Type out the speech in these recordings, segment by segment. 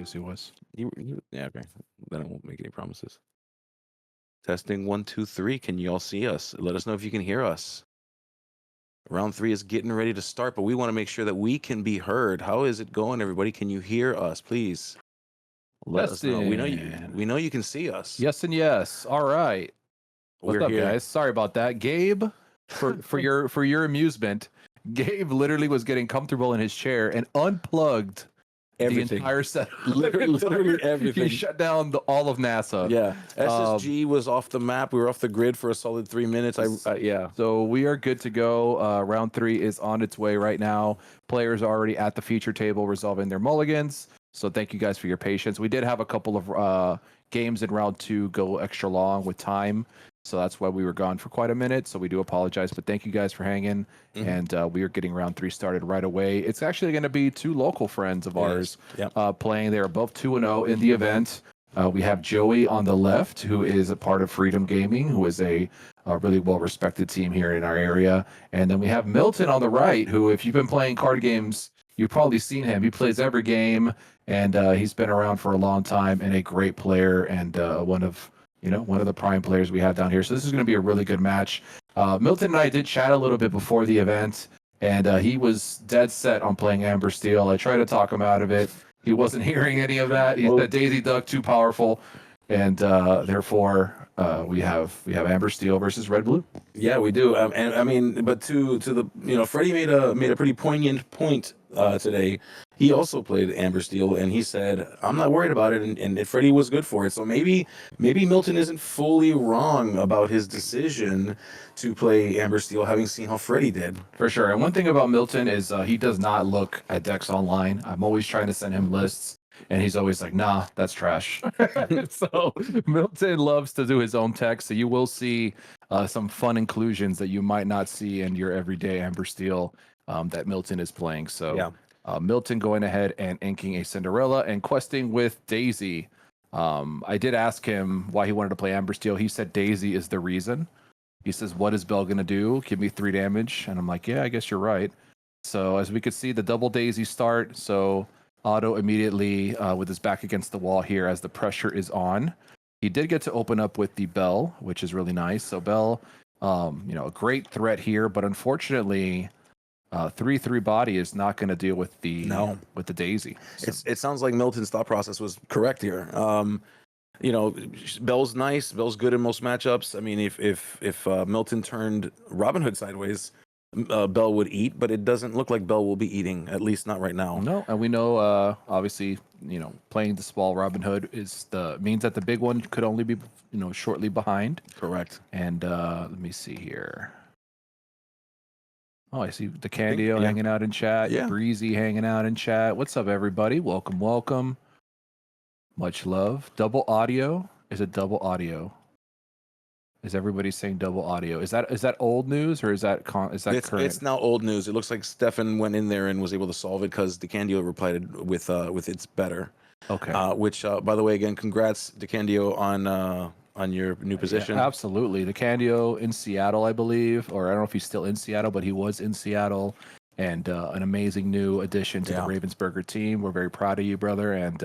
place he was. Yeah, okay. Then I won't make any promises. Testing 1, 2, 3. Can you all see us? Let us know if you can hear us. Round 3 is getting ready to start, but we want to make sure that we can be heard. How is it going, everybody? Can you hear us, please? Let us know. We know you can see us. Yes and yes. All right. What's We're up, here. guys? Sorry about that. Gabe, for your amusement, Gabe literally was getting comfortable in his chair and unplugged Everything. the entire set. Literally everything. He shut down all of NASA. Yeah. SSG was off the map. We were off the grid for a solid 3 minutes. Yeah. So we are good to go. Round 3 is on its way right now. Players are already at the feature table resolving their mulligans. So thank you guys for your patience. We did have a couple of games in round 2 go extra long with time. So that's why we were gone for quite a minute. So we do apologize, but thank you guys for hanging. And we are getting round 3 started right away. It's actually going to be 2 local friends of ours playing. They're both 2-0 in the event. We have Joey on the left, who is a part of Freedom Gaming, who is a really well-respected team here in our area. And then we have Milton on the right, who, if you've been playing card games, you've probably seen him. He plays every game, and he's been around for a long time and a great player and one of the prime players we have down here. So this is going to be a really good match. Milton and I did chat a little bit before the event, and he was dead set on playing Amber Steel. I tried to talk him out of it. He wasn't hearing any of that. He said Daisy Duck too powerful, and therefore we have Amber Steel versus Red Blue. Yeah, we do. And I mean, but to the Freddie made a pretty poignant point today. He also played Amber Steel, and he said, "I'm not worried about it," and Freddie was good for it. So maybe Milton isn't fully wrong about his decision to play Amber Steel, having seen how Freddie did. For sure. And one thing about Milton is he does not look at decks online. I'm always trying to send him lists, and he's always like, "Nah, that's trash." So Milton loves to do his own tech. So you will see some fun inclusions that you might not see in your everyday Amber Steel that Milton is playing. So yeah. Milton going ahead and inking a Cinderella and questing with Daisy. I did ask him why he wanted to play Amber Steel. He said Daisy is the reason. He says, "What is Bell going to do? Give me 3 damage." And I'm like, yeah, I guess you're right. So as we could see, the double Daisy start. So Otto immediately with his back against the wall here as the pressure is on. He did get to open up with the Bell, which is really nice. So Bell, a great threat here, but unfortunately, 3/3 body is not going to deal with the Daisy. So. It sounds like Milton's thought process was correct here. Bell's nice. Bell's good in most matchups. I mean, if Milton turned Robin Hood sideways, Bell would eat, but it doesn't look like Bell will be eating, at least not right now. No, and we know, obviously, playing the small Robin Hood means that the big one could only be, shortly behind. Correct. And let me see here. Oh, I see the Candio hanging out in chat. Yeah. Breezy hanging out in chat. What's up, everybody? Welcome. Much love. Double audio. Is it double audio? Is everybody saying double audio? Is that old news or is that current? It's now old news. It looks like Stefan went in there and was able to solve it because DeCandio replied with "It's better." Okay. Which, by the way, again, congrats DeCandio on your new position. Yeah, absolutely. DeCandio in Seattle, I believe, or I don't know if he's still in Seattle, but he was in Seattle, and an amazing new addition to the Ravensburger team. We're very proud of you, brother, and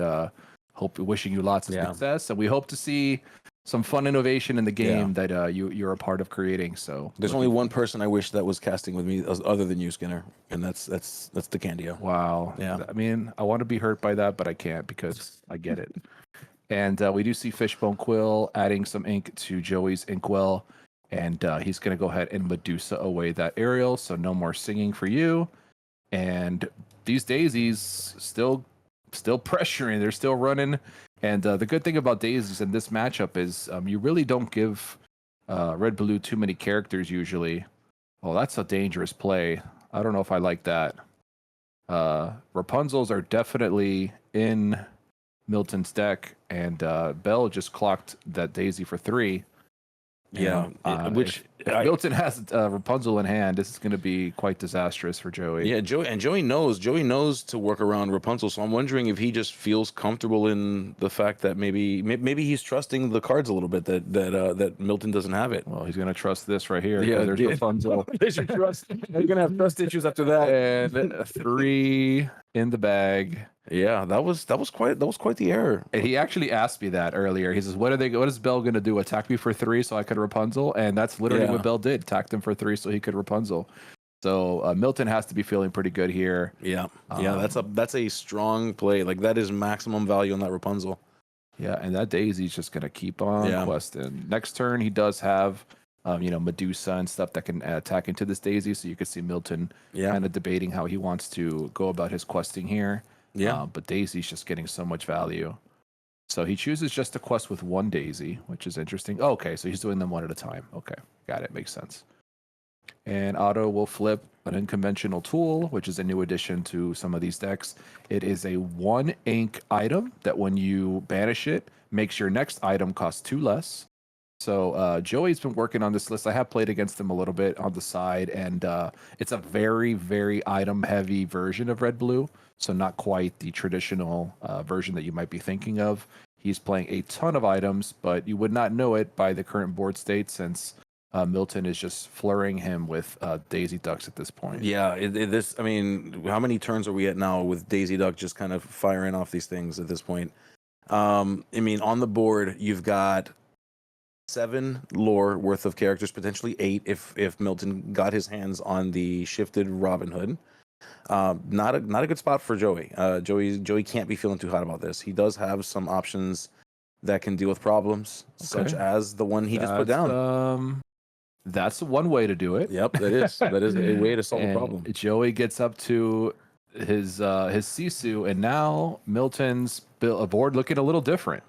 wishing you lots of success. And we hope to see some fun innovation in the game that you're a part of creating. So there's only one person I wish that was casting with me other than you, Skinner, and that's DeCandio. Wow. Yeah. I mean, I want to be hurt by that, but I can't because I get it. And we do see Fishbone Quill adding some ink to Joey's inkwell, and he's going to go ahead and Medusa away that aerial, so no more singing for you. And these daisies still pressuring. They're still running. And the good thing about daisies in this matchup is you really don't give Red Blue too many characters usually. Oh, that's a dangerous play. I don't know if I like that. Rapunzels are definitely in Milton's deck, and Bell just clocked that Daisy for 3. Yeah, which Milton has Rapunzel in hand. This is going to be quite disastrous for Joey. Yeah, Joey knows to work around Rapunzel. So I'm wondering if he just feels comfortable in the fact that maybe he's trusting the cards a little bit that Milton doesn't have it. Well, he's going to trust this right here. Yeah, there's Rapunzel. They should trust. You're going to have trust issues after that. And 3 in the bag. Yeah, that was quite the error. And he actually asked me that earlier. He says, "What is Bell gonna do? Attack me for 3 so I could Rapunzel?" And that's literally Yeah. what Bell did. Attacked him for 3 so he could Rapunzel. So Milton has to be feeling pretty good here. Yeah, that's a strong play. Like that is maximum value on that Rapunzel. Yeah, and that Daisy's just gonna keep on questing. Next turn, he does have, Medusa and stuff that can attack into this Daisy. So you could see Milton kind of debating how he wants to go about his questing here. Yeah, but Daisy's just getting so much value. So he chooses just to quest with 1 Daisy, which is interesting. Oh, okay, so he's doing them one at a time. Okay, got it. Makes sense. And Otto will flip an unconventional tool, which is a new addition to some of these decks. It is a 1 ink item that when you banish it, makes your next item cost 2 less. So Joey's been working on this list. I have played against him a little bit on the side, and it's a very, very item-heavy version of Red Blue. So not quite the traditional version that you might be thinking of. He's playing a ton of items, but you would not know it by the current board state since Milton is just flurrying him with Daisy Ducks at this point. Yeah, I mean, how many turns are we at now with Daisy Duck just kind of firing off these things at this point? I mean, on the board, you've got 7 lore worth of characters, potentially 8 if Milton got his hands on the shifted Robin Hood. Not a good spot for Joey. Joey can't be feeling too hot about this. He does have some options that can deal with problems, such as the one he just put down. That's one way to do it. Yep, that is a way to solve a problem. Joey gets up to his Sisu, and now Milton's board looking a little different.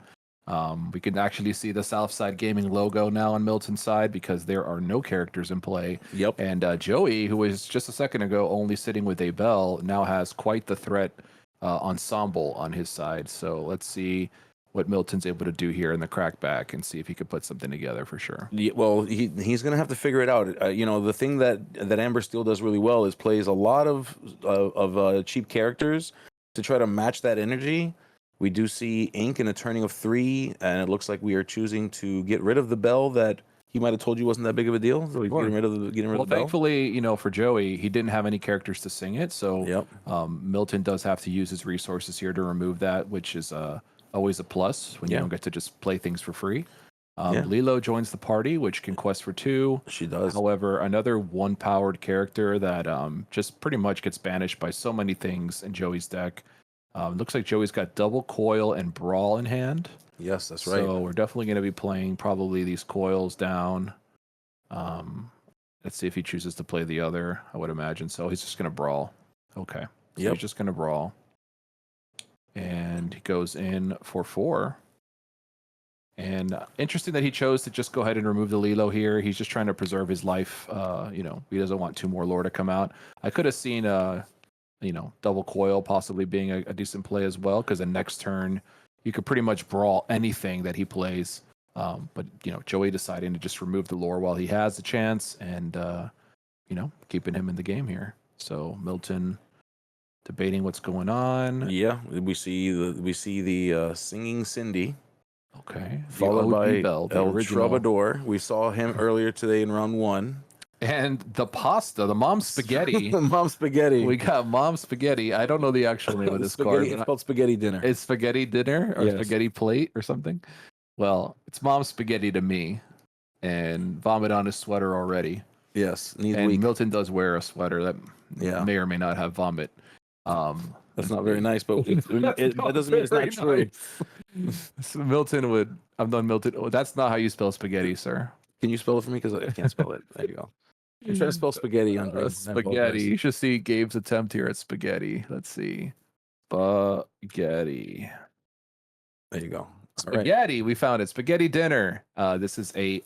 We can actually see the Southside Gaming logo now on Milton's side because there are no characters in play. Yep. And Joey, who was just a second ago only sitting with a Bell, now has quite the threat ensemble on his side. So let's see what Milton's able to do here in the crackback and see if he could put something together for sure. Yeah, well, he's going to have to figure it out. The thing that Amber Steel does really well is plays a lot of cheap characters to try to match that energy. We do see Ink in a turning of 3, and it looks like we are choosing to get rid of the Bell that he might have told you wasn't that big of a deal. So getting rid of the Bell. Thankfully, for Joey, he didn't have any characters to sing it. So Milton does have to use his resources here to remove that, which is always a plus when you don't get to just play things for free. Lilo joins the party, which can quest for 2. She does. However, another 1-powered character that just pretty much gets banished by so many things in Joey's deck. Looks like Joey's got double coil and brawl in hand. Yes, that's right. So we're definitely going to be playing probably these coils down. Let's see if he chooses to play the other. I would imagine so. He's just going to brawl. Okay. So he's just going to brawl. And he goes in for 4. And interesting that he chose to just go ahead and remove the Lilo here. He's just trying to preserve his life. He doesn't want 2 more lore to come out. I could have seen double coil possibly being a decent play as well, because the next turn you could pretty much brawl anything that he plays. But Joey deciding to just remove the lore while he has the chance, and keeping him in the game here. So Milton debating what's going on. Yeah, we see the singing Cindy. Okay, followed by Bell, El Troubadour. We saw him earlier today in round 1. And the pasta, the mom spaghetti. Mom spaghetti. We got mom spaghetti. I don't know the actual name of this card. It's called spaghetti dinner. It's spaghetti dinner or spaghetti plate or something. Well, it's mom spaghetti to me. And vomit on his sweater already. Yes. Milton does wear a sweater that may or may not have vomit. That's not very nice, but that doesn't mean it's not true. So Milton would. I've done Milton. Oh, that's not how you spell spaghetti, sir. Can you spell it for me? Because I can't spell it. There you go. I'm trying to spell spaghetti on spaghetti. You should see Gabe's attempt here at spaghetti. Let's see. Spaghetti. There you go. Spaghetti. Right. We found it. Spaghetti dinner. This is a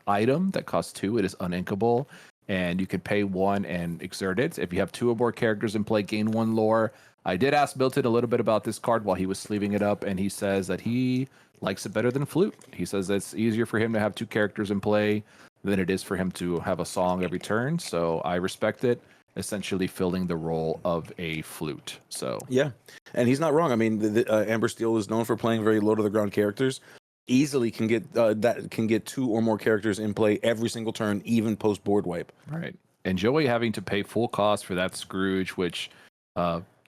item that costs 2. It is uninkable, and you can pay 1 and exert it. If you have 2 or more characters in play, gain 1 lore. I did ask Milton a little bit about this card while he was sleeving it up, and he says that he likes it better than Flute. He says it's easier for him to have 2 characters in play than it is for him to have a song every turn. So I respect it. Essentially filling the role of a Flute. So yeah, and he's not wrong. I mean, Amber Steel is known for playing very low to the ground characters. Easily can get 2 or more characters in play every single turn, even post board wipe. Right. And Joey having to pay full cost for that Scrooge, which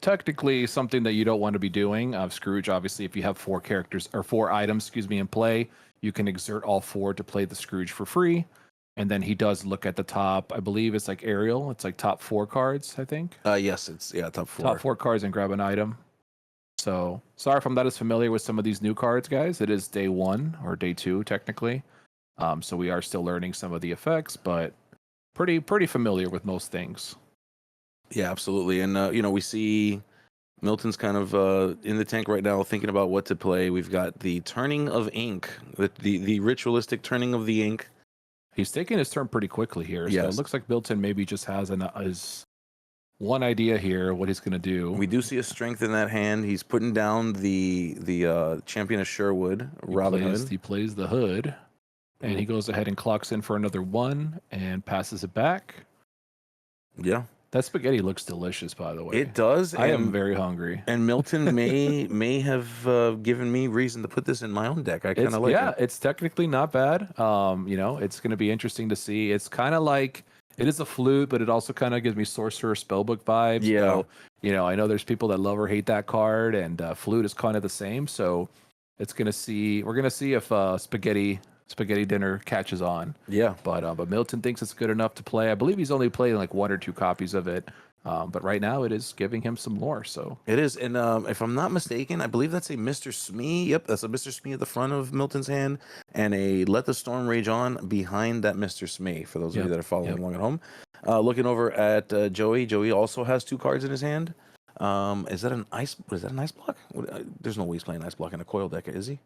technically something that you don't want to be doing. Scrooge, obviously, if you have 4 characters or 4 items, excuse me, in play, you can exert all 4 to play the Scrooge for free. And then he does look at the top. I believe it's like Ariel. It's like top 4 cards, I think. Yes, it's top 4. Top 4 cards and grab an item. So sorry if I'm not as familiar with some of these new cards, guys. It is day 1 or day 2 technically. So we are still learning some of the effects, but pretty familiar with most things. Yeah, absolutely. And we see Milton's kind of in the tank right now, thinking about what to play. We've got the turning of ink, the ritualistic turning of the ink. He's taking his turn pretty quickly here. So Yes. it looks like Milton maybe just has his one idea here, what he's going to do. We do see a strength in that hand. He's putting down the champion of Sherwood, Robin Hood. He plays the hood, and he goes ahead and clocks in for another 1 and passes it back. Yeah. That spaghetti looks delicious, by the way. It does. I am very hungry. And Milton may have given me reason to put this in my own deck. I kind of like it. Yeah, it's technically not bad. It's going to be interesting to see. It's kind of like, it is a flute, but it also kind of gives me Sorcerer Spellbook vibes. Yeah. So, I know there's people that love or hate that card, and flute is kind of the same. So we're going to see if spaghetti dinner catches on. Yeah. But Milton thinks it's good enough to play. I believe he's only playing like 1 or 2 copies of it. But right now it is giving him some lore. So it is. And if I'm not mistaken, I believe that's a Mr. Smee. Yep, that's a Mr. Smee at the front of Milton's hand, and a Let the Storm Rage On behind that Mr. Smee, for those of you that are following along at home. Looking over at Joey. Joey also has 2 cards in his hand. Is that an ice block? There's no way he's playing ice block in a coil deck, is he?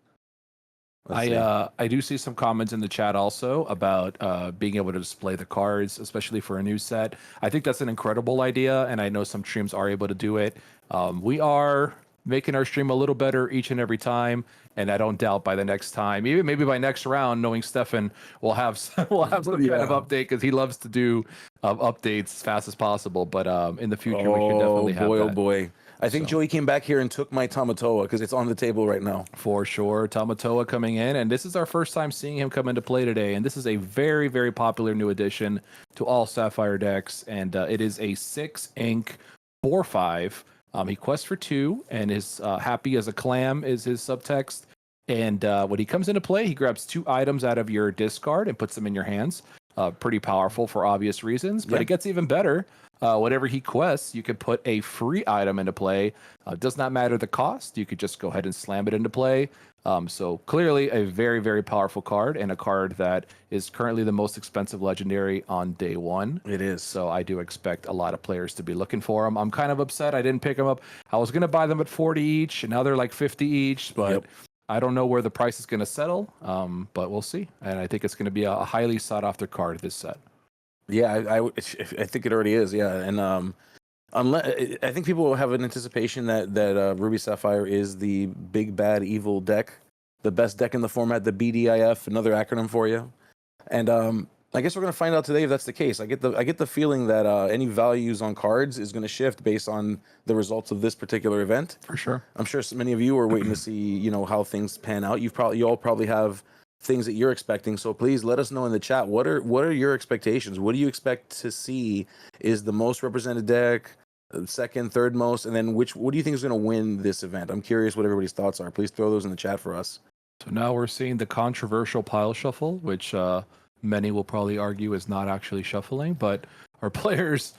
I do see some comments in the chat also about being able to display the cards, especially for a new set. I think that's an incredible idea, and I know some streams are able to do it. We are making our stream a little better each and every time, and I don't doubt by the next time, even maybe by next round, knowing Stefan will have some kind of update, because he loves to do updates as fast as possible. But in the future, we should definitely have that. Oh boy. I think Joey came back here and took my Tamatoa, because it's on the table right now. For sure. Tamatoa coming in, and this is our first time seeing him come into play today. And this is a very, very popular new addition to all Sapphire decks. And it is a 6 ink 4/5. He quests for 2 and is happy as a clam is his subtext. And when he comes into play, he grabs 2 items out of your discard and puts them in your hands. Pretty powerful for obvious reasons, but it gets even better. Whatever he quests, you could put a free item into play. Does not matter the cost. You could just go ahead and slam it into play. So clearly a very, very powerful card, and a card that is currently the most expensive legendary on day 1. It is. So I do expect a lot of players to be looking for them. I'm kind of upset I didn't pick them up. I was going to buy them at 40 each, and now they're like 50 each, but I don't know where the price is going to settle, but we'll see. And I think it's going to be a highly sought-after card this set. Yeah, I think it already is. Yeah, and unless I think people will have an anticipation that Ruby Sapphire is the big bad evil deck, the best deck in the format, the BDIF, another acronym for you. And I guess we're gonna find out today if that's the case. I get the feeling that any values on cards is gonna shift based on the results of this particular event. For sure. I'm sure so many of you are waiting to see how things pan out. You all probably have things that you're expecting, so please let us know in the chat. What are your expectations? What do you expect to see is the most represented deck, second, third most, and then what do you think is going to win this event? I'm curious what everybody's thoughts are. Please throw those in the chat for us. So now we're seeing the controversial pile shuffle, which many will probably argue is not actually shuffling, but our players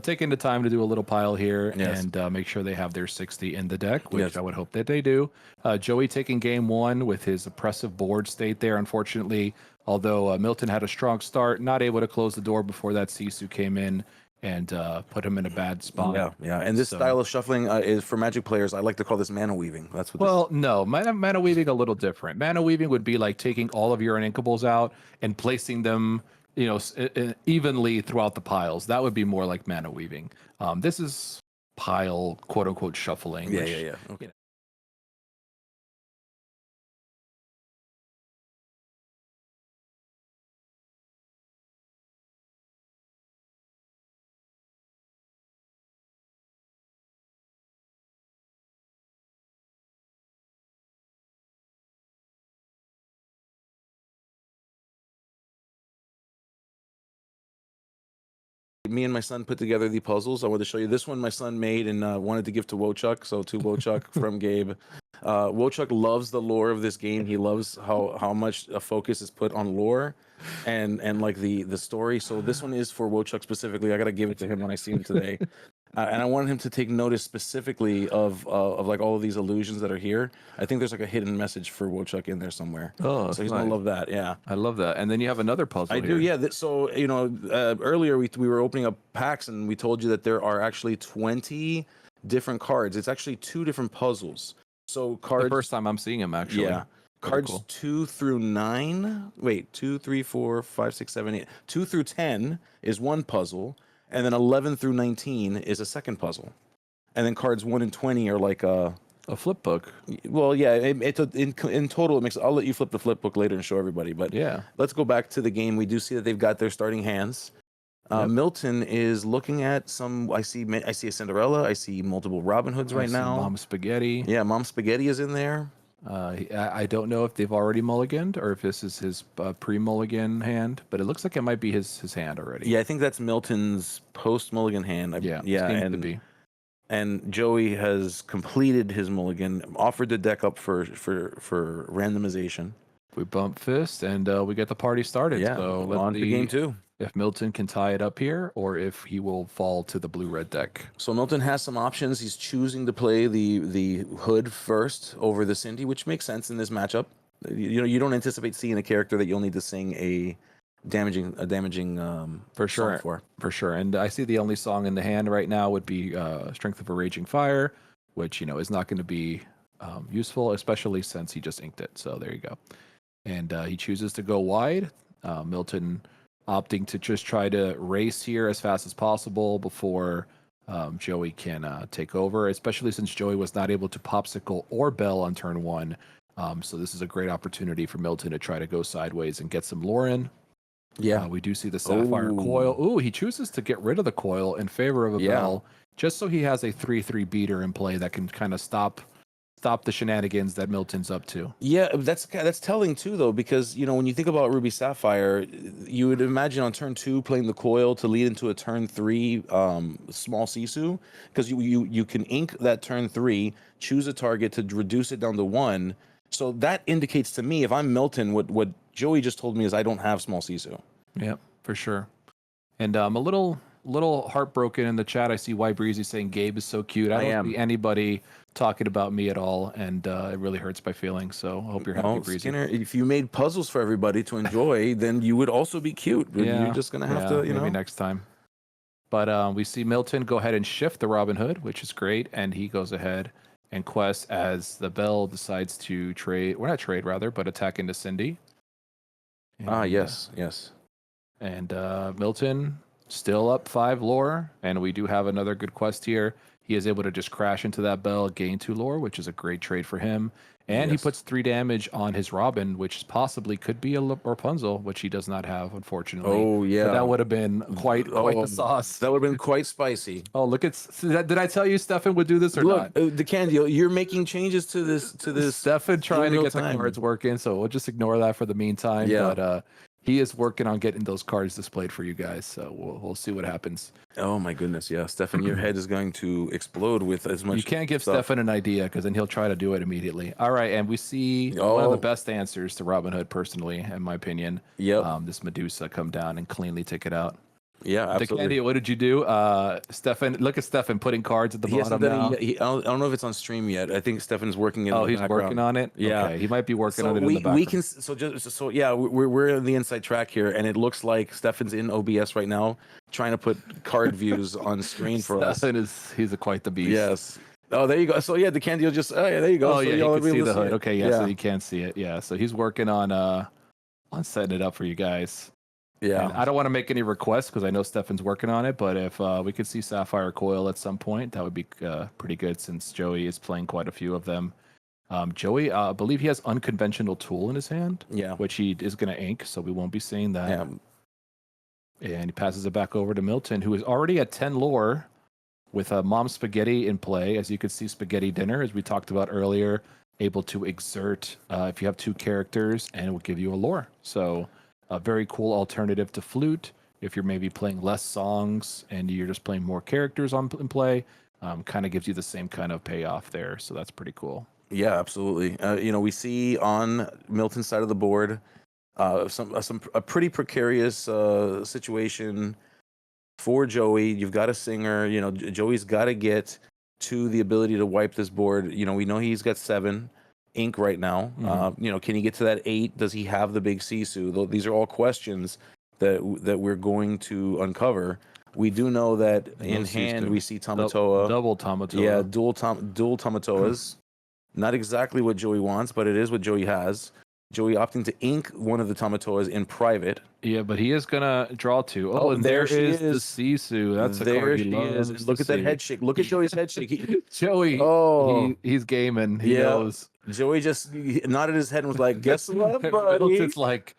taking the time to do a little pile here and make sure they have their 60 in the deck, which I would hope that they do. Joey taking game 1 with his oppressive board state there, unfortunately, although Milton had a strong start, not able to close the door before that Sisu came in and put him in a bad spot. Yeah. And this style of shuffling is for Magic players. I like to call this mana weaving. That's what. No, mana weaving a little different. Mana weaving would be like taking all of your uninkables out and placing them, evenly throughout the piles. That would be more like mana weaving. This is pile quote unquote shuffling. Yeah. Okay. me and my son put together the puzzles. I wanted to show you this one my son made and wanted to give to Wochuk. So to Wochuk from Gabe. Wochuk loves the lore of this game. He loves how much a focus is put on lore and like the story. So this one is for Wochuk specifically. I gotta give it to him when I see him today. And I wanted him to take notice specifically of like all of these illusions that are here. I think there's like a hidden message for Wochuk in there somewhere. Oh, so he's nice. gonna love that. Yeah, I love that. And then you have another puzzle. I do. Yeah. So earlier we were opening up packs and we told you that there are actually 20 different cards. It's actually 2 different puzzles. So cards. The first time I'm seeing him actually. Yeah. Cards cool. 2 through 9. Wait, 2, 3, 4, 5, 6, 7, 8. 2 through 10 is one puzzle. And then 11 through 19 is a second puzzle, and then cards 1 and 20 are like a flip book. Well, yeah, in total it makes. I'll let you flip the flip book later and show everybody. But yeah, let's go back to the game. We do see that they've got their starting hands. Yep. Milton is looking at some. I see a Cinderella. I see multiple Robin Hoods right now. Mom Spaghetti. Yeah, Mom Spaghetti is in there. I don't know if they've already mulliganed or if this is his pre-mulligan hand, but it looks like it might be his hand already. Yeah, I think that's Milton's post-mulligan hand. Yeah, and Joey has completed his mulligan, offered the deck up for randomization. We bump fist and we get the party started. Yeah, so let's on to game 2. If Milton can tie it up here, or if he will fall to the blue-red deck. So Milton has some options. He's choosing to play the Hood first over the Cindy, which makes sense in this matchup. You don't anticipate seeing a character that you'll need to sing a damaging for sure song for sure. And I see the only song in the hand right now would be Strength of a Raging Fire, which is not going to be useful, especially since he just inked it. So there you go. And he chooses to go wide. Milton opting to just try to race here as fast as possible before Joey can take over, especially since Joey was not able to popsicle or bell on turn 1. So this is a great opportunity for Milton to try to go sideways and get some lore in. Yeah, we do see the Sapphire Coil. Ooh, he chooses to get rid of the coil in favor of a bell, just so he has a 3/3 beater in play that can kind of stop the shenanigans that Milton's up to. Yeah, that's telling too, though, because when you think about Ruby Sapphire, you would imagine on turn 2 playing the coil to lead into a turn 3 small Sisu, because you can ink that turn 3, choose a target to reduce it down to 1. So that indicates to me, if I'm Milton, what Joey just told me is I don't have small Sisu. Yeah, for sure. And I'm a little heartbroken in the chat. I see Why Breezy saying Gabe is so cute. I don't see anybody talking about me at all, and it really hurts my feelings. So I hope you're happy, Breezy. Skinner, if you made puzzles for everybody to enjoy, then you would also be cute. Yeah, you're just gonna have to, maybe next time. But we see Milton go ahead and shift the Robin Hood, which is great, and he goes ahead and quests as the Bell decides to trade. Well, not trade, rather, but attack into Cindy. And, yes. And Milton still up 5 lore, and we do have another good quest here. He is able to just crash into that Bell, gain 2 lore, which is a great trade for him. And he puts 3 damage on his Robin, which possibly could be a Rapunzel, which he does not have, unfortunately. Oh, yeah. But that would have been quite the sauce. That would have been quite spicy. Oh, look at... Did I tell you Stefan would do this or not? Look, the Candy, you're making changes to this. Stefan trying to get the cards working, so we'll just ignore that for the meantime. Yeah. But he is working on getting those cards displayed for you guys, so we'll see what happens. Oh my goodness, yeah, Stefan, your head is going to explode with as much. You can't give stuff. Stefan an idea because then he'll try to do it immediately. All right, and we see one of the best answers to Robin Hood, personally, in my opinion. Yep. This Medusa come down and cleanly take it out. Yeah, absolutely. Candy, what did you do? Stefan, look at Stefan putting cards at the bottom now. I don't know if it's on stream yet. I think Stefan's working in the background. He's working on it? Yeah. Okay. He might be working on it in the background. We can, we're in the inside track here, and it looks like Stefan's in OBS right now, trying to put card views on screen for us. He's quite the beast. Yes. Oh, there you go. So yeah, the Candy will just, there you go. Oh, so yeah, you can see the hood. Okay, yeah, so you can see it. Yeah, so he's working on setting it up for you guys. Yeah, and I don't want to make any requests because I know Stefan's working on it, but if we could see Sapphire Coil at some point, that would be pretty good since Joey is playing quite a few of them. Joey, I believe he has Unconventional Tool in his hand, which he is going to ink, so we won't be seeing that. Yeah. And he passes it back over to Milton, who is already at 10 lore with Mom Spaghetti in play. As you can see, Spaghetti Dinner, as we talked about earlier, able to exert if you have 2 characters, and it will give you a lore. So a very cool alternative to Flute. if you're maybe playing less songs and you're just playing more characters in play, kind of gives you the same kind of payoff there. So that's pretty cool. Yeah, absolutely. We see on Milton's side of the board a pretty precarious situation for Joey. You've got a singer. Joey's got to get to the ability to wipe this board. We know he's got 7 ink right now. Can he get to that 8? Does he have the big Sisu? These are all questions that we're going to uncover. We do know that in hand we see Tamatoa. Double Tamatoa. Yeah, dual Tamatoas. Not exactly what Joey wants, but it is what Joey has. Joey opting to ink one of the Tamatoas in private. Yeah, but he is gonna draw 2. Oh, and there is the Sisu. That's a card he loves. Look at that head shake. Look at Joey's head shake. Joey. He's gaming. He knows. Joey just nodded his head and was like, "Guess what, buddy?" Middleton's like,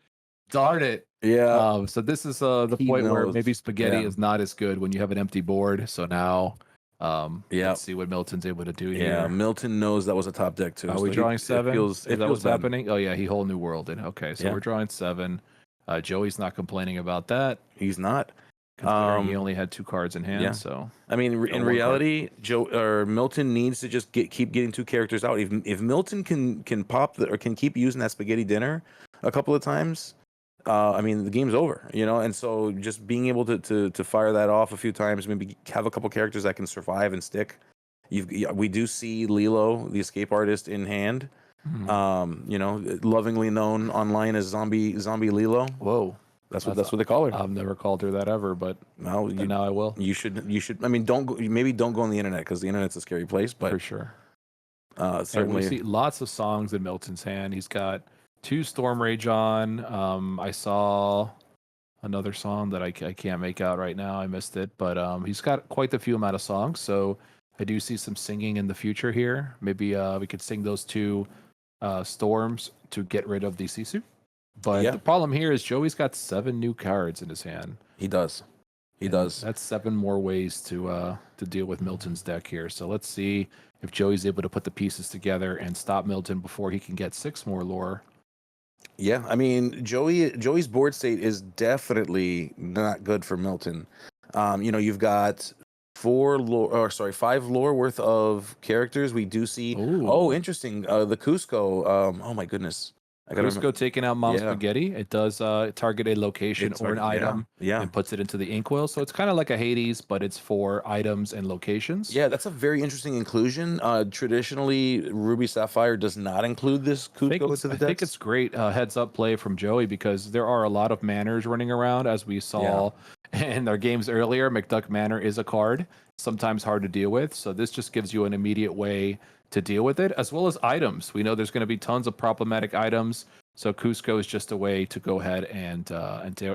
darn it. Yeah. So this is the point where maybe spaghetti is not as good when you have an empty board. So now, let's see what Milton's able to do here. Yeah, Milton knows that was a top deck too. Are we drawing 7? Is that what's happening? Oh yeah, he whole new world in. Okay, so we're drawing 7. Joey's not complaining about that. He's not. He only had 2 cards in hand. So I mean, in reality, Milton needs to just keep getting 2 characters out. If Milton can pop or can keep using that spaghetti dinner a couple of times, the game's over. And so just being able to fire that off a few times, maybe have a couple characters that can survive and stick. We do see Lilo, the escape artist, in hand. Lovingly known online as Zombie Lilo. Whoa. That's what they call her. I've never called her that ever, but now I will. You should. I mean, don't go on the internet, because the internet's a scary place. But for sure, certainly and we see lots of songs in Milton's hand. He's got 2 Storm Rage on. I saw another song that I can't make out right now. I missed it, but he's got quite a few amount of songs. So I do see some singing in the future here. Maybe we could sing those 2 storms to get rid of the Sisu. But the problem here is Joey's got 7 new cards in his hand. He does. That's 7 more ways to deal with Milton's deck here. So let's see if Joey's able to put the pieces together and stop Milton before he can get 6 more lore. Yeah, I mean, Joey's board state is definitely not good for Milton. You've got 5 lore worth of characters. We do see. Ooh. Oh, interesting. The Cusco. Oh my goodness. Cusco taking out Mom's Spaghetti. It does target a location or an item and puts it into the inkwell. So it's kind of like a Hades, but it's for items and locations. Yeah, that's a very interesting inclusion. Traditionally, Ruby Sapphire does not include this Cusco into the deck. I think it's great heads up play from Joey, because there are a lot of manners running around, as we saw in our games earlier. McDuck Manor is a card, sometimes hard to deal with. So this just gives you an immediate way to deal with it, as well as items. We know there's going to be tons of problematic items, so Cusco is just a way to go ahead and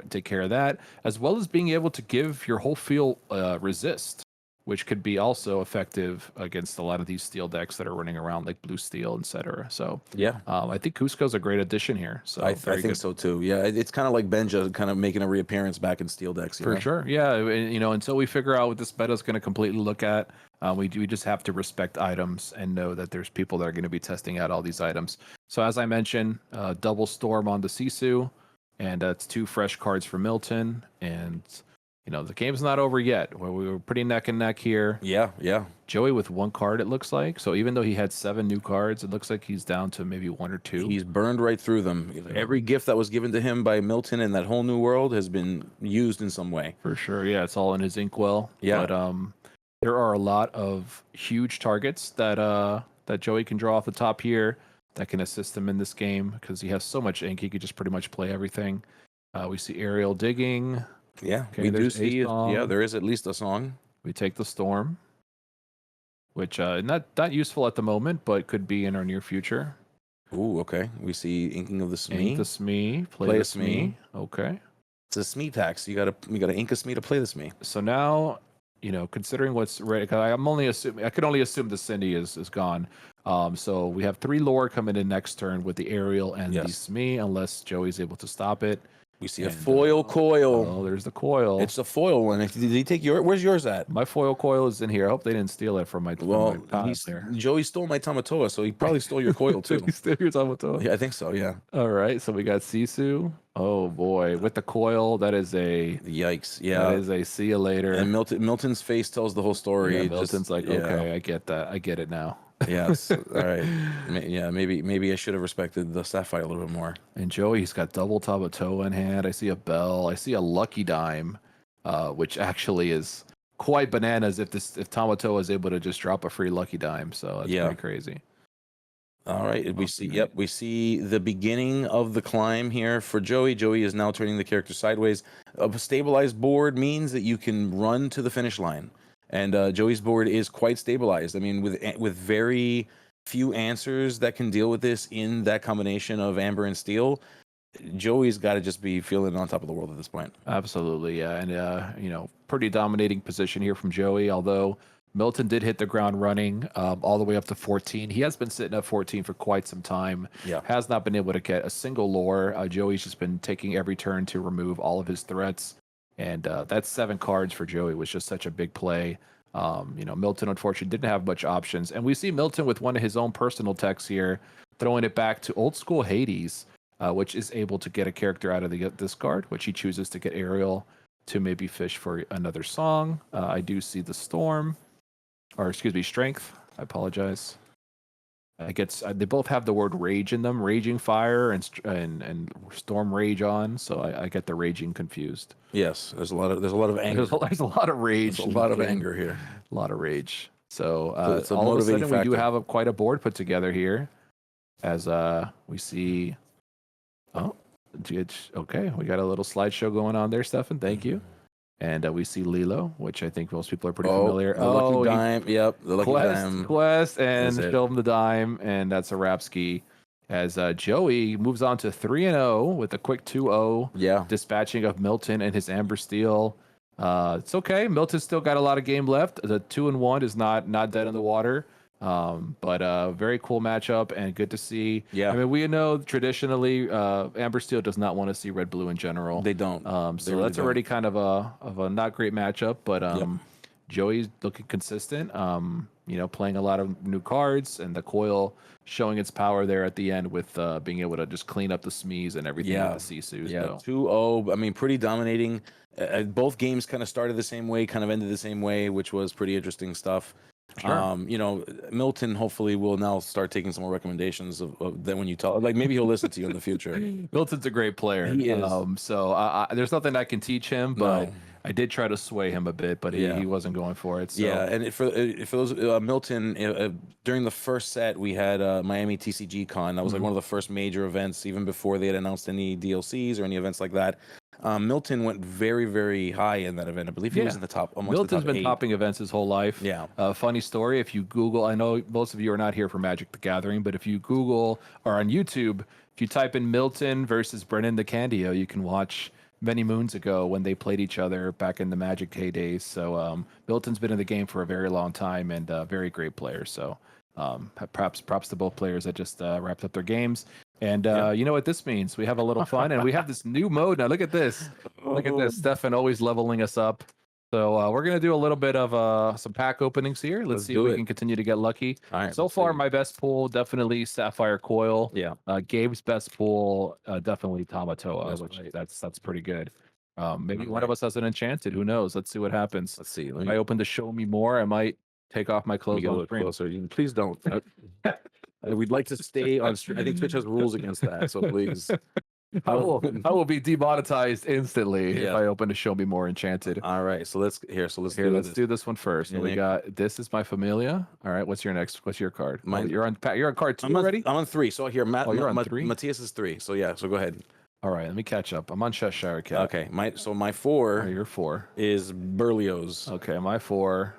take care of that, as well as being able to give your whole field resist, which could be also effective against a lot of these steel decks that are running around, like blue steel, etc. So I think Cusco's a great addition here. So I think so too. Yeah, it's kind of like Benja kind of making a reappearance back in steel decks. For sure. Yeah, until we figure out what this meta is going to completely look at, we just have to respect items and know that there's people that are going to be testing out all these items. So as I mentioned, double Storm on the Sisu, and that's 2 fresh cards for Milton. And the game's not over yet. We were pretty neck and neck here. Yeah. Joey with 1 card, it looks like. So even though he had 7 new cards, it looks like he's down to maybe 1 or 2. He's burned right through them. Every gift that was given to him by Milton in that whole new world has been used in some way. For sure. Yeah, it's all in his inkwell. Yeah. But there are a lot of huge targets that Joey can draw off the top here that can assist him in this game, because he has so much ink. He could just pretty much play everything. We see aerial digging. Yeah, we do see. There is at least a song. We take the Storm, which not useful at the moment, but could be in our near future. Ooh, okay. We see inking of the Smee. Ink the Smee. Play the Smee. Okay. It's a Smee tax. You gotta ink a Smee to play the Smee. So now, considering what's right, I could only assume the Cindy is gone. So we have 3 lore coming in next turn with the aerial and the Smee, unless Joey's able to stop it. We see a And, foil coil. Oh, there's the coil. It's a foil one. Did he take your? Where's yours at? My foil coil is in here. I hope they didn't steal it from my Well, pile there. Joey stole my Tamatoa, so he probably stole your coil too. He steal your Tamatoa? Yeah, I think so. Yeah. All right, so we got Sisu. Oh boy, with the coil, that is a Yikes. that Yeah. is a see you later. And Milton's face tells the whole story. Yeah, Just- Milton's like, yeah. okay, I get that. I get it now. Yes. All right. Yeah. Maybe I should have respected the Sapphire a little bit more. And Joey's got double Tabatoa in hand. I see a bell. I see a lucky dime, which actually is quite bananas if Tamatoa is able to just drop a free lucky dime. So that's pretty crazy. All right. We see the beginning of the climb here for Joey. Joey is now turning the character sideways. A stabilized board means that you can run to the finish line. And Joey's board is quite stabilized. I mean, with very few answers that can deal with this in that combination of amber and steel, Joey's got to just be feeling on top of the world at this point. Absolutely, yeah. And, pretty dominating position here from Joey, although Milton did hit the ground running all the way up to 14. He has been sitting at 14 for quite some time. Yeah. Has not been able to get a single lore. Joey's just been taking every turn to remove all of his threats. And that 7 cards for Joey was just such a big play. Milton, unfortunately, didn't have much options. And we see Milton with one of his own personal techs here, throwing it back to old school Hades, which is able to get a character out of this card, which he chooses to get Ariel to maybe fish for another song. I do see the Storm, or excuse me, Strength. I apologize. They both have the word rage in them, raging fire and storm rage on. So I get the raging confused. Yes, there's a lot of anger. There's a lot of rage. There's a lot of anger here. A lot of rage. So it's a all of a sudden motivating we do factor. have quite a board put together here, as we see. Oh, okay, we got a little slideshow going on there, Stefan. Thank you. And we see Lilo, which I think most people are pretty familiar. The lucky dime. Yep, the lucky dime. Quest, and That's it. show him the dime, and that's a Rapski. As Joey moves on to 3-0 with a quick 2-0 Yeah. dispatching of Milton and his Amber Steel. It's okay. Milton's still got a lot of game left. The 2-1 is not dead in the water. But very cool matchup and good to see. Yeah. I mean, we know traditionally Amber Steel does not want to see red blue in general. They don't. So really that's already kind of a not great matchup, but Joey's looking consistent. Playing a lot of new cards, and the coil showing its power there at the end with being able to just clean up the Smees and everything with the Sisus. Yeah, 2-0. I mean, pretty dominating. Both games kind of started the same way, kind of ended the same way, which was pretty interesting stuff. Sure. Milton hopefully will now start taking some more recommendations of that when you tell, like maybe he'll listen to you in the future. Milton's a great player. He is. So there's nothing I can teach him, but No. I did try to sway him a bit, but he wasn't going for it. So. Yeah, and for those Milton, during the first set we had Miami TCG Con. That was like one of the first major events, even before they had announced any DLCs or any events like that. Milton went very, very high in that event. I believe he was in the top. Milton's been topping events his whole life. Yeah. Funny story. If you Google, I know most of you are not here for Magic the Gathering, but if you Google or on YouTube, if you type in Milton versus Brennan the Candio, you can watch many moons ago when they played each other back in the Magic heydays. So Milton's been in the game for a very long time and a very great player. So props to both players that just wrapped up their games. And you know what this means? We have a little fun, and we have this new mode now. Look at this. Look at this. Stefan always leveling us up. So we're going to do a little bit of some pack openings here. Let's see if we can continue to get lucky. All right, so far, my best pool, definitely Sapphire Coil. Yeah. Gabe's best pool, definitely Tamatoa, which that's pretty good. Maybe one of us has an enchanted. Who knows? Let's see what happens. Let's see. If I open to show me more, I might take off my clothes. Get a little closer. Please don't. We'd like to stay on stream. I think Twitch has rules against that, so please. I will be demonetized instantly if I open to show me more enchanted. All right, so let's do this one first. We got this is my Familia. All right, what's your card? You're on card 2 already? I'm on 3. So here, you're on 3? Matthias is 3. So yeah, so go ahead. All right, let me catch up. I'm on Cheshire Cat. Okay, my 4. You're 4 is Berlioz. Okay, my 4.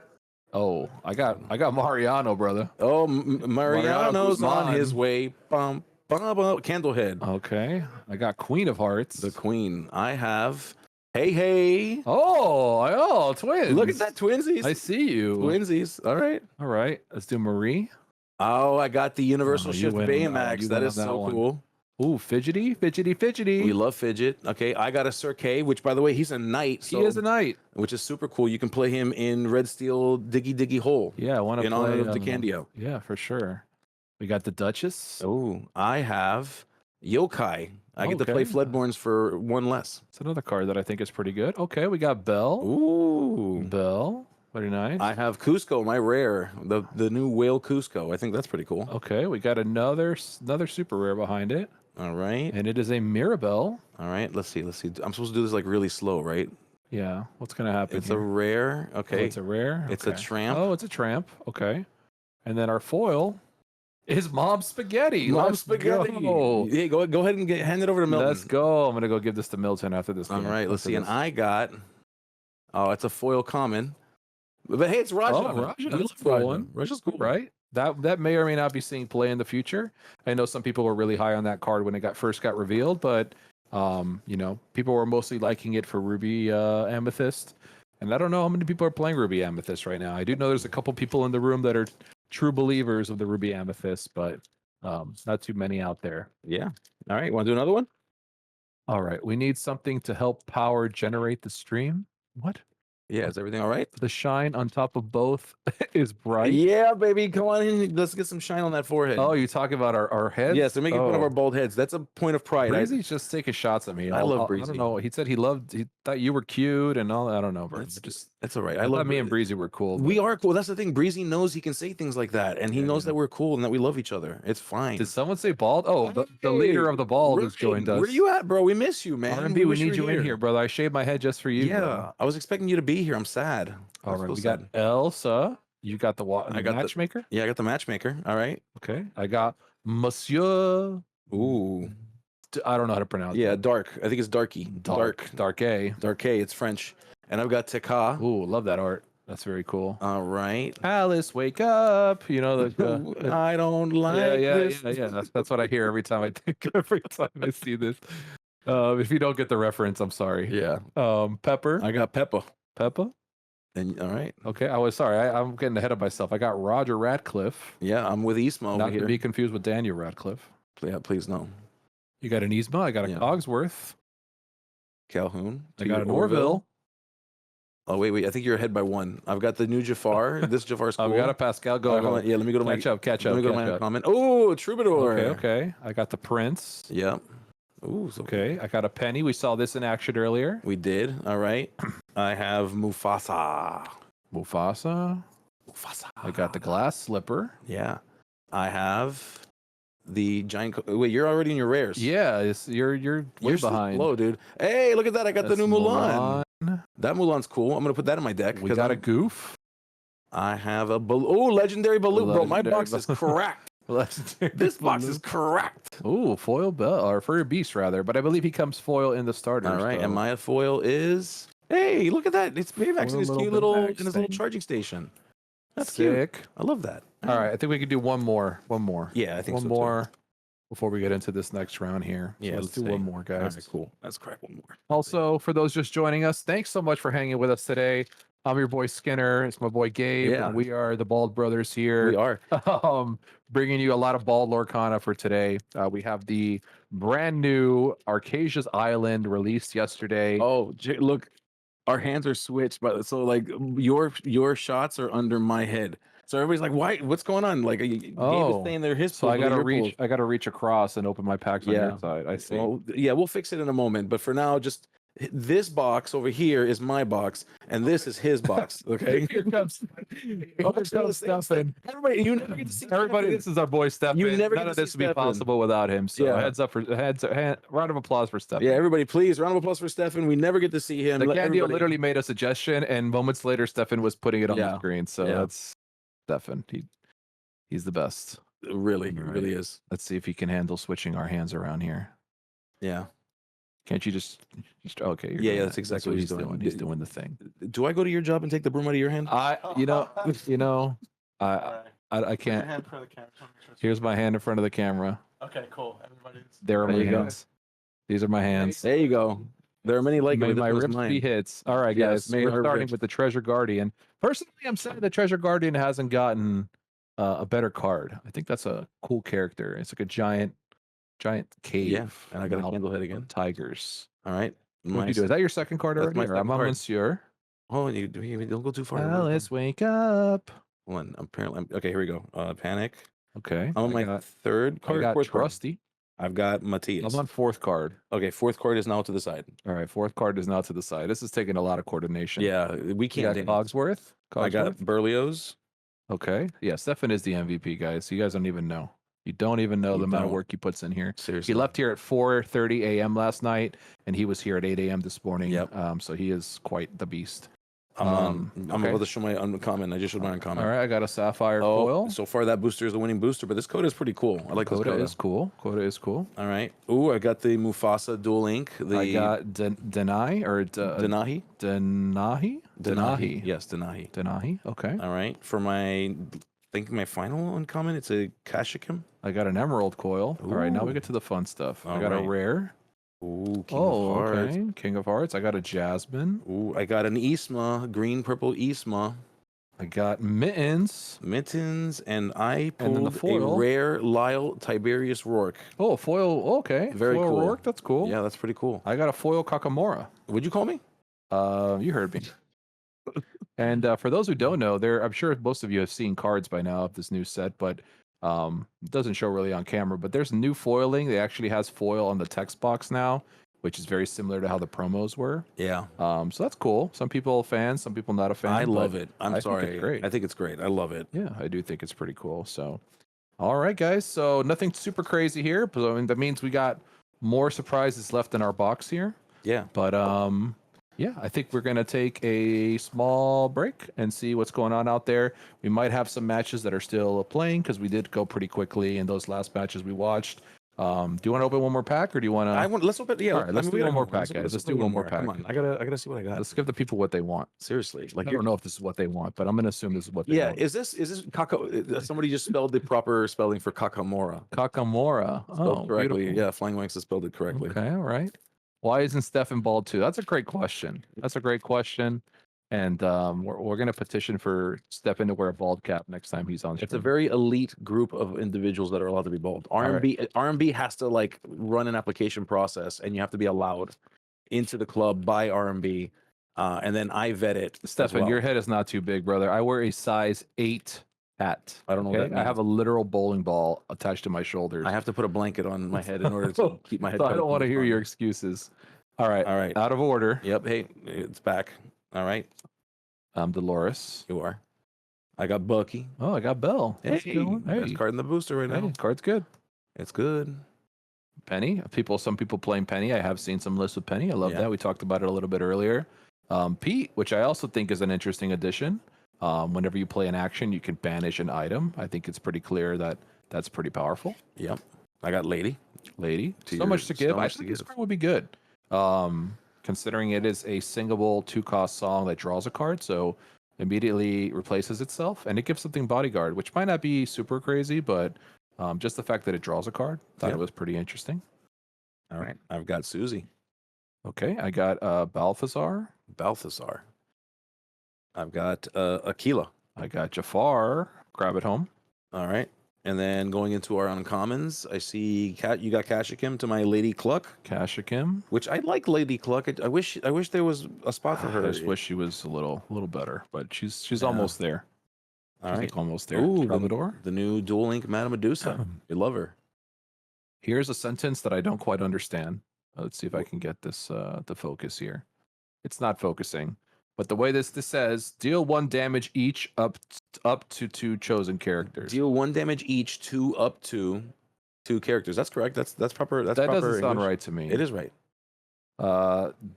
Oh, I got Mariano, brother. Oh, Mariano's on his way. Bum, bum, bum. Candlehead. Okay, I got Queen of Hearts. The Queen. I have. Hey. Oh, twins. Look at that, twinsies. I see you. Twinsies. All right. Let's do Marie. Oh, I got the Universal Shift win. Baymax. That is so cool. Ooh, fidgety. We love Fidget. Okay, I got a Sir K, which by the way, he's a knight. So, He is a knight. which is super cool. You can play him in Red Steel Diggy Hole. Yeah, I want to in play honor of DeCandio. Yeah, for sure. We got the Duchess. Oh, I have Yokai. I get to play Okay. Floodborns for one less. It's another card that I think is pretty good. Okay, we got Belle. Ooh. Belle. Very nice. I have Cusco, my rare, the new whale Cusco. I think that's pretty cool. Okay, we got another super rare behind it. All right. And it is a Mirabelle. All right. Let's see. I'm supposed to do this like really slow, right? Yeah. What's gonna happen? It's here? a rare. Okay. Oh, it's a rare. It's a Okay. tramp. Oh, it's a tramp. Okay. And then our foil is Mom Spaghetti. Mom Let's Spaghetti. go. Yeah, go ahead and hand it over to Milton. Let's go. I'm gonna go give this to Milton after this. All game. right. Let's After see. And this. I got. Oh, it's a foil common. But hey, it's Raja. Oh, Raja, I that's love a cool Raja. one. Raja's cool. Right? That may or may not be seeing play in the future. I know some people were really high on that card when it first got revealed, but people were mostly liking it for Ruby Amethyst. And I don't know how many people are playing Ruby Amethyst right now. I do know there's a couple people in the room that are true believers of the Ruby Amethyst, but not too many out there. Yeah. All right. Want to do another one? All right. We need something to help power generate the stream. What? Yeah. Is everything all right? The shine on top of both is bright. Yeah, baby. Come on in. Let's get some shine on that forehead. Oh, you talking about our heads? Yes, they're making fun of our bald heads. That's a point of pride. Breezy's just taking shots at me. I love I Breezy. don't know. He said he thought you were cute and all. I don't know, bro. That's all right. I love me and Breezy were cool. We are cool. That's the thing. Breezy knows he can say things like that, and he knows that we're cool and that we love each other. It's fine. Did someone say bald? Oh, the leader of the bald has joined us. Where you at, bro? We miss you, man. R&B, we need you in here, brother. I shaved my head just for you. Yeah, bro. I was expecting you to be here. I'm sad. All right, we got Elsa. You got the matchmaker? Yeah, I got the matchmaker. All right. Okay. I got Monsieur. Ooh. I don't know how to pronounce it. Yeah, Dark. I think it's Darky. Dark A. Dark A. It's French. And I've got Tekka. Ooh, love that art. That's very cool. All right. Alice, wake up. You know, I don't like this. Yeah. That's what I hear every time I see this. If you don't get the reference, I'm sorry. Yeah. Pepper. I got Peppa. And all right. Okay, I was sorry. I'm getting ahead of myself. I got Roger Radcliffe. Yeah, I'm with Isma over Not here. to be confused with Daniel Radcliffe. Yeah, please no. You got an Isma. I got a Cogsworth. Calhoun. I got an Orville. Oh wait. I think you're ahead by one. I've got the new Jafar. This Jafar's cool. We got a Pascal. Go. Yeah, let me go to catch up. Let me go to my comment. Oh, Troubadour. Okay. I got the Prince. Yep. Ooh, so okay. I got a Penny. We saw this in action earlier. We did. All right. I have Mufasa. I got the Glass Slipper. Yeah. I have the giant. Wait, you're already in your rares. Yeah, you're way behind. Low, dude. Hey, look at that! I got the new Mulan. Mulan. That Mulan's cool. I'm gonna put that in my deck. We got a Goof. I have a legendary Baloo, bro. My box is cracked. This box is cracked. Ooh, foil Bell or Furry Beast rather, but I believe he comes foil in the starters. All right, and my foil is. Hey, look at that! It's Baymax in his cute little charging station. That's sick. Cute. I love that. All right, I think we could do one more. Yeah, I think one more before we get into this next round here. Yeah, so let's do one more, guys. All right, cool. Let's crack one more. Also, for those just joining us, thanks so much for hanging with us today. I'm your boy Skinner. It's my boy Gabe. Yeah. And we are the Bald Brothers here. We are. Bringing you a lot of Bald Lorcana for today. We have the brand new Archazia's Island released yesterday. Oh, look, our hands are switched, but so like your shots are under my head. So everybody's like, "Why? What's going on?" Like, Gabe is saying they're his. So I gotta reach. I gotta reach across and open my packs on your side. I see. Well, yeah, we'll fix it in a moment. But for now, just this box over here is my box, and this is his box. Okay. Here comes Stefan. Everybody, this is our boy Stefan. None of this would be possible without him. So round of applause for Stefan. Yeah, everybody, please, round of applause for Stefan. We never get to see him. The Candio literally made a suggestion, and moments later, Stefan was putting it on the screen. So that's Stefan. He's the best. Really, really is. Let's see if he can handle switching our hands around here. Yeah. Can't you just okay? Yeah, that's exactly what he's doing. He's doing the thing. Do I go to your job and take the broom out of your hand? I can't. Here's my hand in front of the camera. Okay, cool. Everybody's. There are my hands. These are my hands. There you go. There are many like May my ribs be hits. All right, guys. We're starting with the Treasure Guardian. Personally, I'm saying the Treasure Guardian hasn't gotten a better card. I think that's a cool character. It's like a giant giant cave. Yeah, and I got a mouth candle head of again. tigers. All right. What do you do? Is that your second card That's already? my Or I'm second on card. Monsieur. Oh, you don't go too far. Alice, wake up. One. Apparently, okay. Here we go. Panic. Okay. I'm on my third card. I got Fourth card. Trusty. I've got Matthias. I'm on fourth card. Okay, fourth card is now to the side. All right, fourth card is now to the side. This is taking a lot of coordination. Yeah, we You can't. got Cogsworth. I got Berlioz. Okay. Yeah, Stefan is the MVP, guys. You guys don't even know. You don't even know You the amount of don't. work he puts in here. Seriously. He left here at 4:30 a.m. last night, and he was here at 8 a.m. this morning. Yep. So he is quite the beast. I'm okay. about to show my uncommon. I just showed my uncommon. All right, I got a Sapphire foil. So far that booster is the winning booster, but this Coda is pretty cool. I like this Coda. Coda is cool. Coda is cool. All right. Ooh, I got the Mufasa Dual Link. I got Denai or Denahi. Denahi. Yes, Denahi. Denahi. Okay. All right. For my final uncommon, it's a Kashikim. I got an Emerald Coil. Ooh. All right, now we get to the fun stuff. I got a rare. Ooh, King of Hearts. Okay. King of Hearts. I got a Jasmine. Ooh, I got an Isma, green purple Isma. I got Mittens. And I pulled a rare Lyle Tiberius Rourke. Oh, foil. Okay. Very foil cool. Rourke. That's cool. Yeah, that's pretty cool. I got a foil Kakamora. What'd you call me? You heard me. And for those who don't know, I'm sure most of you have seen cards by now of this new set, but it doesn't show really on camera. But there's new foiling. It actually has foil on the text box now, which is very similar to how the promos were. Yeah. So that's cool. Some people fans, some people not a fan. I love it. I think it's great. I think it's great. I love it. Yeah, I do think it's pretty cool. So, all right, guys. So nothing super crazy here, but I mean, that means we got more surprises left in our box here. Yeah. But yeah, I think we're gonna take a small break and see what's going on out there. We might have some matches that are still playing because we did go pretty quickly in those last matches we watched. Do you want to open one more pack, or do you want to? Let's open. Yeah, all right, let's do one more pack, guys. Let's do one more pack. Come on, I gotta see what I got. Let's give the people what they want. Seriously, like I don't know if this is what they want, but I'm gonna assume this is what they want. Is this Kaka? Somebody just spelled the proper spelling for Kakamora. Kakamora. Spelled correctly. Beautiful. Yeah, Flying Wanks has spelled it correctly. Okay, all right. Why isn't Stefan bald too? That's a great question. And we're gonna petition for Stefan to wear a bald cap next time he's on stream. It's a very elite group of individuals that are allowed to be bald. RMB has to like run an application process, and you have to be allowed into the club by RMB, and then I vet it. Stefan, your head is not too big, brother. I wear a size 8 hat. I don't know what that means. I have a literal bowling ball attached to my shoulders. I have to put a blanket on my head in order to keep my head. So I don't want to hear your excuses. All right. Out of order. Yep. Hey, it's back. All right. I'm Dolores. You are. I got Bucky. Oh, I got Bell. Hey, best card in the booster right now. Card's good. It's good. Penny. Some people playing Penny. I have seen some lists with Penny. I love that. We talked about it a little bit earlier. Pete, which I also think is an interesting addition. Whenever you play an action, you can banish an item. I think it's pretty clear that that's pretty powerful. Yep. I got Lady. So much to give. I think this card would be good. Considering it is a singable 2-cost song that draws a card, so immediately replaces itself, and it gives something Bodyguard, which might not be super crazy, but just the fact that it draws a card, thought it was pretty interesting. All right. I've got Susie. Okay. I got Balthazar. I've got Aquila. I got Jafar. Grab it home. All right. And then going into our uncommons, I see you got Kashikim to my Lady Cluck. Kashikim, which I like Lady Cluck. I wish there was a spot for her. I just wish she was a little better, but she's almost there. All right, like almost there. Ooh, the new Dual Link Madame Medusa. We love her. Here's a sentence that I don't quite understand. Let's see if I can get this to focus here. It's not focusing. But the way this says, deal 1 damage each up to 2 chosen characters. Deal 1 damage each to up to 2 characters. That's correct. That's proper. That doesn't sound right to me. It is right.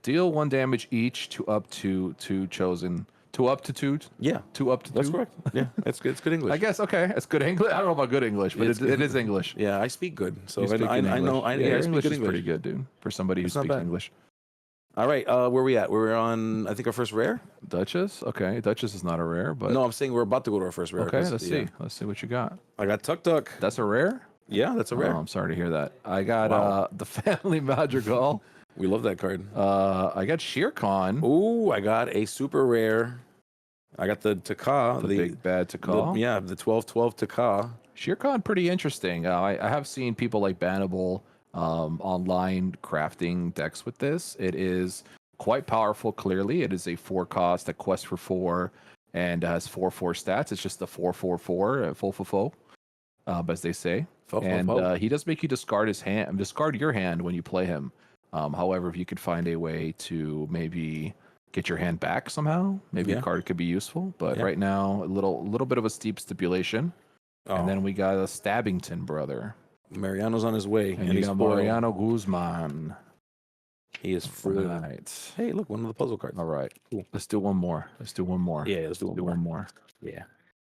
Deal 1 damage each to up to 2 chosen. To up to 2? Yeah. To up to 2? That's correct. Yeah, it's good. It's good English. I guess, okay. It's good English. I don't know about good English, but it is English. Yeah, I speak good. So I know. English is pretty good, dude, for somebody who speaks English. All right, where we at? We're on, I think, our first rare. Duchess. Okay, Duchess is not a rare, but no, I'm saying we're about to go to our first rare. Okay, let's see. Let's see what you got. I got Tuk Tuk. That's a rare. Yeah, that's a rare. Oh, I'm sorry to hear that. I got the Family Madrigal. We love that card. I got Shere Khan. Ooh, I got a super rare. I got the Taka. The big bad Taka. The 12/12 Taka. Shere Khan, pretty interesting. I have seen people like Bannable online crafting decks with this. It is quite powerful. Clearly, it is a 4 cost, a quest for 4, and has 4/4 stats. It's just a 4/4/4, full, as they say. And he does make you discard your hand when you play him. However, if you could find a way to maybe get your hand back somehow, maybe a card could be useful. But right now, a little bit of a steep stipulation. And then we got a Stabbington brother. Mariano's on his way, and you got Mariano Guzman. He is free. Right. Hey, look, one of the puzzle cards. All right, cool. Let's do one more. Yeah, let's do one more. Yeah.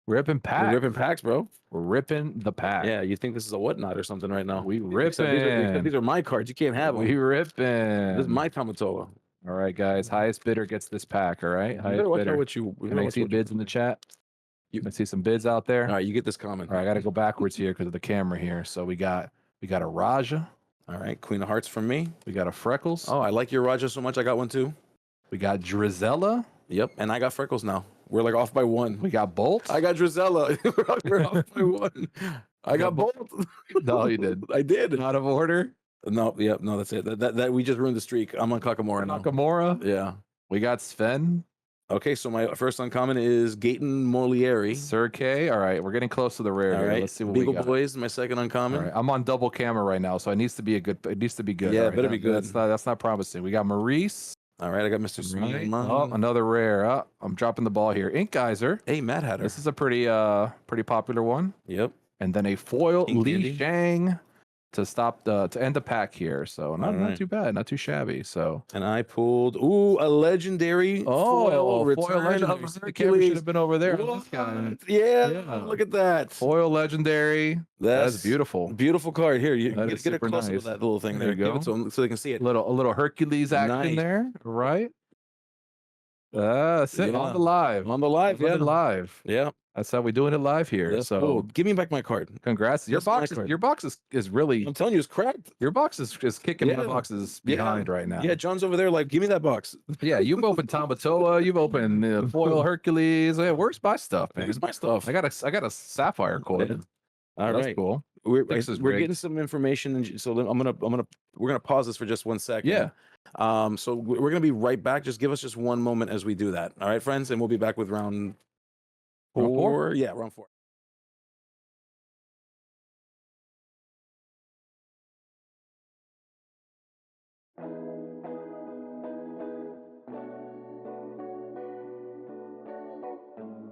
Ripping packs. We're ripping packs, bro. We're ripping the pack. Yeah, you think this is a whatnot or something right now? We ripping. These are my cards. You can't have them. We ripping. This is my Tamatoa. All right, guys. Highest bidder gets this pack. All right. Highest bidder. Can I see bids in the chat? You can see some bids out there. All right, you get this comment. All right, I got to go backwards here because of the camera here. So we got a Raja. All right, Queen of Hearts from me. We got a Freckles. Oh, I like your Raja so much. I got one too. We got Drizella. Yep, and I got Freckles now. We're like off by 1. We got Bolt. I got Drizella. We're off by 1. I got Bolt. No, you did. I did. Out of order. No, yep, no, that's it. That we just ruined the streak. I'm on Kakamora now. Kakamora. Yeah. We got Sven. Okay, so my first uncommon is Gaten Molieri. Sir K. All right, we're getting close to the rare. All here. right, Let's see what Beagle we got. Boys, my second uncommon. All right, I'm on double camera right now, so it needs to be good. Yeah, All right, better be good. That's not promising. We got Maurice. All right, I got Mr. Smith. Oh, another rare. I'm dropping the ball here. Ink Geyser. Hey, Mad Hatter. This is a pretty popular one. Yep. And then a foil King Li Candy. Shang to end the pack here. So not too bad, not too shabby. So And I pulled a legendary foil return of The camera should Hercules. have been over there. on What? this guy. Yeah, look at that. Foil legendary. That's beautiful. Beautiful card. Here, you That get is a super close nice. of that little thing There there. you Give go. it to them so they can see it. A little Hercules action Nice. there, right? Sit Yeah. on the live. On the live, On the yeah. live. Yeah. That's how we doing it live here. That's so cool. Give me back my card. congrats. Your That's my box card. your box is really I'm telling you, it's cracked. your box is just kicking my Yeah. boxes Yeah. behind right now. Yeah, John's over there like, give me that box. Yeah, you've opened Tamatoa, you've opened foil Hercules. Yeah, where's my stuff, man? Here's my stuff. I got a sapphire coin. Yeah. All That's right. cool. We're This is we're great. getting some information, and so we're gonna pause this for just 1 second. Yeah. So we're gonna be right back. Just give us just one moment as we do that. All right, friends, and we'll be back with round Round four? 4. Yeah, round 4.